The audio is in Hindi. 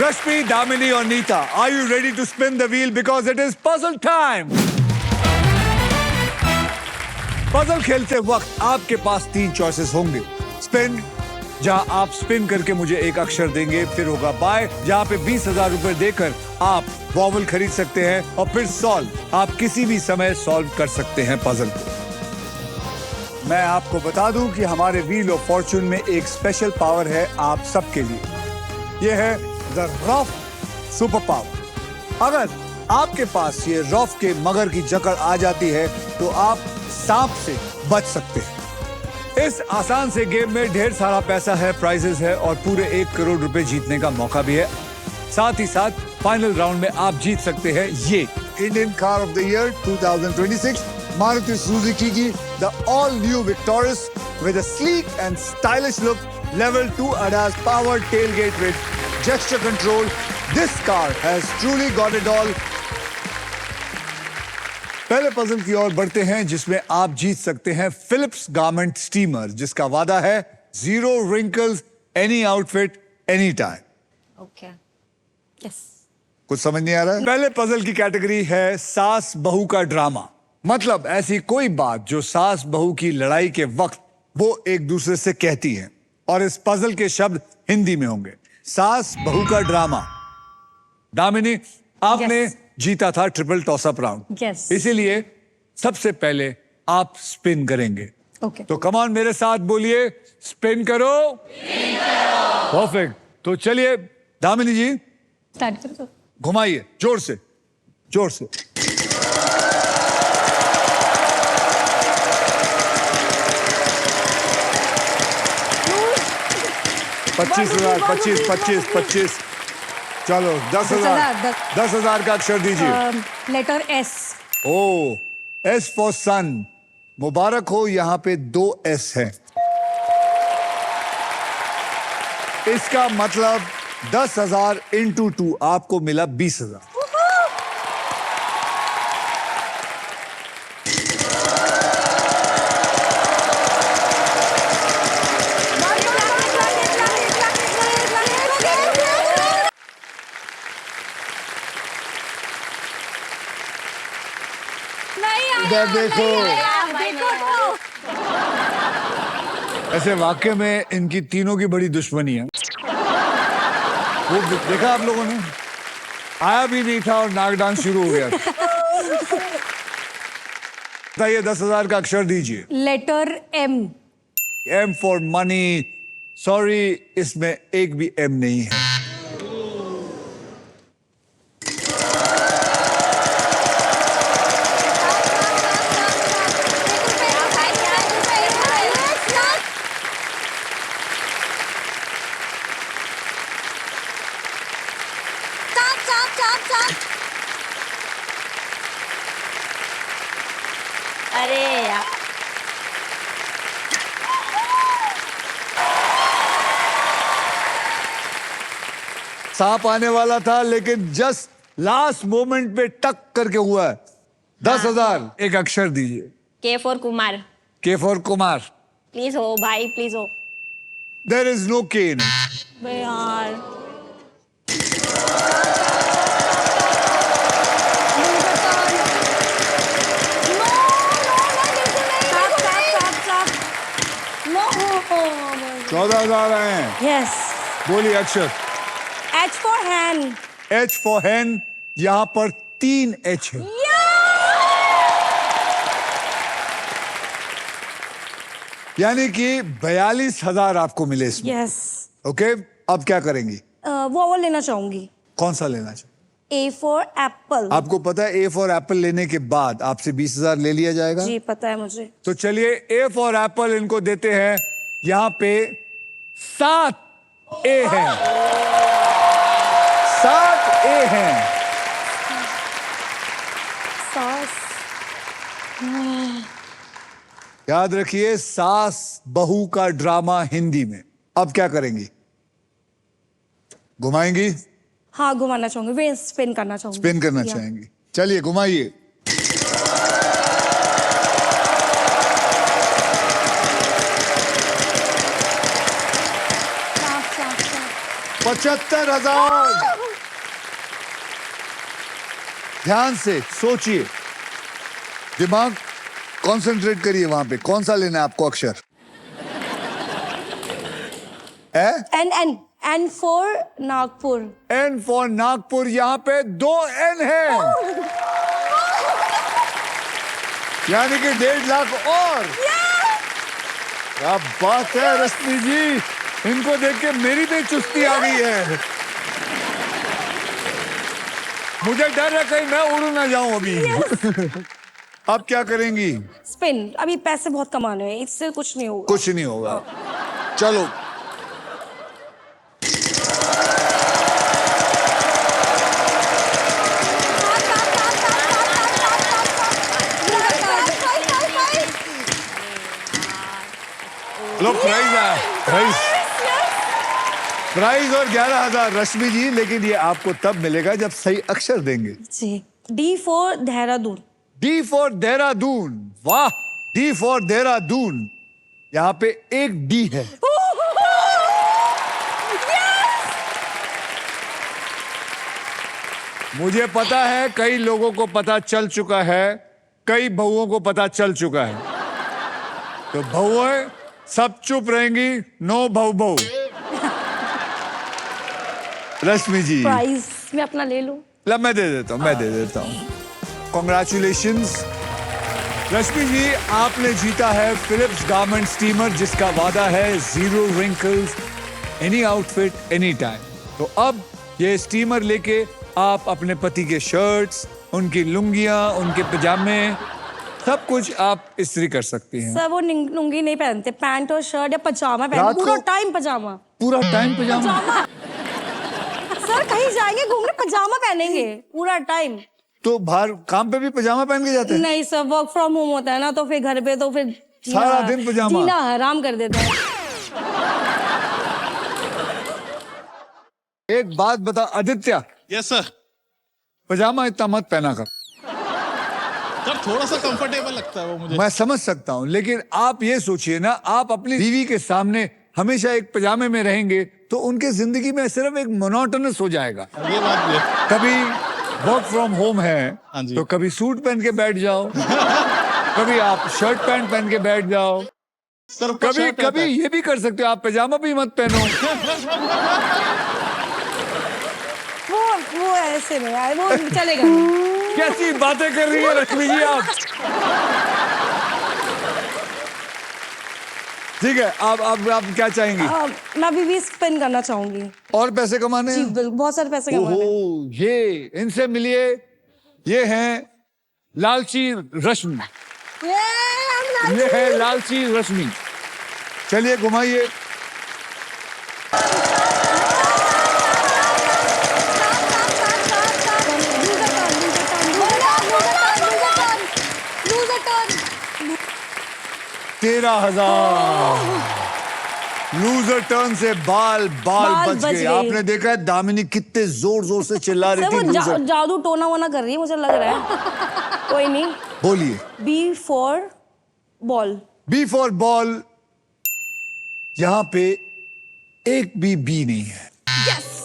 Rashmi, Damini or Neeta, are you ready to spin the wheel because it is puzzle time? Puzzle खेलते वक्त आपके पास 3 चॉइसेस होंगे। स्पिन, जहां आप स्पिन करके मुझे एक अक्षर देंगे, फिर होगा बाय, जहां पे 20,000 रुपए देकर आप वॉवल खरीद सकते हैं, और फिर सॉल्व, आप किसी भी समय सॉल्व कर सकते हैं पजल को। मैं आपको बता दूं कि हमारे व्हील ऑफ फॉर्चून में एक स्पेशल पावर है आप सबके लिए। यह है द रॉफ सुपर पावर। अगर आपके पास ये रॉफ के मगर की जकड़ आ जाती है तो आप सांप से बच सकते हैं। इस आसान से गेम में ढेर सारा पैसा है, प्राइजेस है और पूरे 1 करोड़ रुपए जीतने का मौका भी है। साथ ही साथ फाइनल राउंड में आप जीत सकते हैं ये Indian car of the year 2026 Maruti Suzuki की the all new Victoris with a sleek and stylish look, level 2 ADAS powered tailgate with gesture control. This car has truly got it all. पहले पजल की ओर बढ़ते हैं, जिसमें आप जीत सकते हैं फिलिप्स गारमेंट स्टीमर, जिसका वादा है 0 wrinkles, any outfit, any time. Okay. Yes. कुछ समझ नहीं आ रहा है? पहले पजल की कैटेगरी है सास बहू का ड्रामा। मतलब ऐसी कोई बात जो सास बहू की लड़ाई के वक्त वो एक दूसरे से कहती है, और इस पजल के शब्द हिंदी में होंगे। सास बहू का ड्रामा। दामिनी, आपने जीता था ट्रिपल टॉसअप राउंड। इसीलिए सबसे पहले आप स्पिन करेंगे। तो कम ऑन, मेरे साथ बोलिए, स्पिन करो। परफेक्ट। तो चलिए दामिनी जी, स्टार्ट करो। घुमाइए जोर से, जोर से। 25,000, 25,000। चलो 10,000। 10,000 का अक्षर दीजिए। Letter S. Oh, S for son. मुबारक हो, यहाँ पे 2 एस हैं। इसका मतलब 10,000 इंटू 2 आपको मिला 20,000। इधर देखो। ऐसे वाकई में इनकी तीनों की बड़ी दुश्मनी है। वो देखा आप लोगों ने, आया भी नहीं था और नाक डांस शुरू हो गया। बताइए 10,000 का अक्षर दीजिए। Letter M. M for money. Sorry, इसमें एक भी एम नहीं है। अरे यार, सांप आने वाला था, लेकिन जस्ट लास्ट मोमेंट पे टक करके हुआ है। 10,000। एक अक्षर दीजिए। के फॉर कुमार। के फॉर कुमार। प्लीज हो भाई, प्लीज हो। देयर इज नो के इन। यार no. 14,000 आए हैं। यस। बोलिए अक्षर। H for hen. H for hen. यहाँ पर 3 एच है। यानी कि 42,000 आपको मिले इसमें। यस। ओके, अब क्या करेंगी? वो लेना चाहूंगी। कौन सा लेना चाहिए? A for Apple. आपको पता है ए फॉर एप्पल लेने के बाद आपसे 20,000 ले लिया जाएगा? जी पता है मुझे। तो चलिए ए फॉर एप्पल इनको देते हैं। यहाँ पे 7 ए हैं। 7 ए हैं। याद रखिए, सास बहू का ड्रामा हिंदी में। अब क्या करेंगी? घुमाएंगी? हाँ घुमाना चाहूंगी, वे स्पिन करना चाहूंगी। स्पिन करना चाहेंगी? चलिए घुमाइए। $75,000। ध्यान से सोचिए, दिमाग कंसंट्रेट करिए वहां पे। कौन सा लेना है आपको अक्षर? N for Nagpur. N for Nagpur. यहाँ पे 2 एन है, यानी कि 1.5 लाख और। क्या बात है रश्मि जी, इनको देख के मेरी भी चुस्ती आ गई है। मुझे डर है कहीं मैं उड़ ना जाऊं अभी। अब क्या करेंगी? स्पिन। अभी पैसे बहुत कमाने हैं, इससे कुछ नहीं होगा। कुछ नहीं होगा। चलो लो, प्राइज है, प्राइज और 11,000 रश्मि जी। लेकिन ये आपको तब मिलेगा जब सही अक्षर देंगे। जी। D for Dehradun. D for Dehradun. वाह, डी फॉर देहरादून। यहाँ पे एक डी है। मुझे पता है कई लोगों को पता चल चुका है, कई बहुओं को पता चल चुका है। तो बहुएं सब चुप रहेंगी, नो बहु बहु। रश्मि जी, प्राइज मैं अपना ले लूं? मैं दे देता हूँ, कॉन्ग्रेचुलेशंस रश्मि जी। आपने जीता है फिलिप्स गारमेंट स्टीमर, जिसका वादा है 0 wrinkles, any outfit any time. तो अब ये स्टीमर लेके आप अपने पति के शर्ट्स, उनकी लुंगियां, उनके पजामे, सब कुछ आप इस्त्री कर सकती हैं। सर वो लुंगी नहीं पहनते, पैंट और शर्ट या पजामा रात पहनते, पूरा को- टाइम पजामा। पूरा टाइम पजामा? सर कहीं जाएंगे घूमने पजामा पहनेंगे पूरा टाइम। तो बाहर काम पे भी पजामा पहन के जाते हैं? नहीं सर, वर्क फ्रॉम होम होता है ना, तो फिर घर पे तो फिर सारा दिन पजामा? जीना हराम कर देते हैं। एक बात बता आदित्य, यस सर। पजामा इतना मत पहना कर। सर थोड़ा सा कंफर्टेबल लगता है वो मुझे। मैं समझ सकता हूँ, लेकिन आप ये सोचिए ना, आप अपनी बीवी के सामने हमेशा एक पजामे में रहेंगे तो उनके जिंदगी में सिर्फ एक मोनोटोनस हो जाएगा। ये बात भी है। कभी वर्क फ्रॉम होम है हाँ जी। तो कभी सूट पहन के बैठ जाओ, कभी आप शर्ट पैंट पहन के बैठ जाओ, सर कभी कभी ये भी कर सकते हो आप पजामा भी मत पहनो। वो ऐसे नहीं यार, वो चलेगा नहीं। कैसी बातें कर रही है रश्मि जी आप। ठीक है, आप क्या चाहेंगी? मैं अभी भी स्पिन करना चाहूंगी। और पैसे कमाने जी हैं? बिल्कुल, बहुत सारे पैसे कमाने हैं। ओहो, ये इनसे मिलिए, ये हैं लालची रश्मि। ये है लालची रश्मि। चलिए घुमाइए। तेरह 13,000 लूजर टर्न से बाल बाल बच बच गए। गए। आपने देखा है दामिनी कितने जोर जोर से चिल्ला सर रही वो थी लूजर। जादू टोना वोना कर रही है, मुझे लग रहा है। कोई नहीं। बोलिए। B for ball. B for ball. यहां पे एक भी बी नहीं है। यस।